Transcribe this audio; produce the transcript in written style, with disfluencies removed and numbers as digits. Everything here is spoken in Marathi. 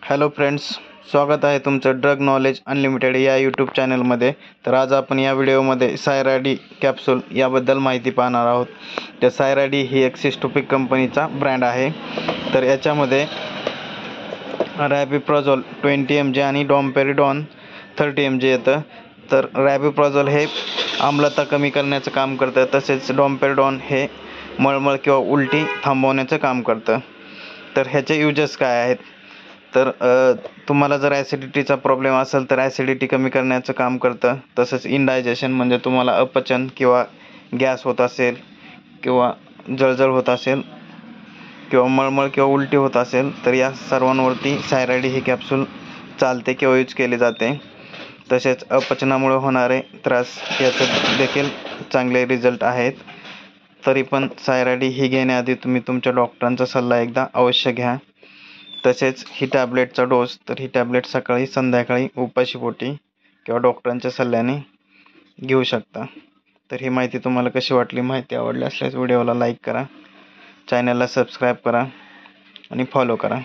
हॅलो फ्रेंड्स, स्वागत आहे तुमचं ड्रग नॉलेज अनलिमिटेड या यूट्यूब चॅनलमध्ये। तर आज आपण या व्हिडिओमध्ये सायराडी कॅप्सूल याबद्दल माहिती पाहणार आहोत। तर सायराडी ही एक सिस्टोपिक कंपनीचा ब्रँड आहे। तर याच्यामध्ये रॅबिप्राझोल 20 mg आणि डॉम्पेरिडॉन 30 mg येतं। तर रॅबिप्राझोल हे आम्लता कमी करण्याचं काम करतं, तसेच डॉम्पेरिडॉन हे मळमळ किंवा उलटी थांबवण्याचं काम करतं। तर ह्याचे यूजेस काय आहेत? तर तुम्हाला जर ॲसिडिटीचा प्रॉब्लेम असेल तर ॲसिडिटी कमी करण्याचं काम करतं। तसंच इनडायजेशन म्हणजे तुम्हाला अपचन किंवा गॅस होत असेल किंवा जळजळ होत असेल किंवा मळमळ किंवा उलटी होत असेल तर या सर्वांवरती सायराडी ही कॅप्सूल चालते किंवा यूज केली जाते। तसेच अपचनामुळे होणारे त्रास याचे देखील चांगले रिझल्ट आहेत। तरी पण सायराडी ही घेण्याआधी तुम्ही तुमच्या डॉक्टरांचा सल्ला एकदा अवश्य घ्या। तसेच ही टॅबलेटचा डोस, तर ही टॅबलेट सकाळी संध्याकाळी उपाशीपोटी किंवा डॉक्टरांच्या सल्ल्याने घेऊ शकता। तर ही माहिती तुम्हाला कशी वाटली? माहिती आवडली असल्यास व्हिडिओला लाईक करा, चॅनलला सबस्क्राईब करा आणि फॉलो करा।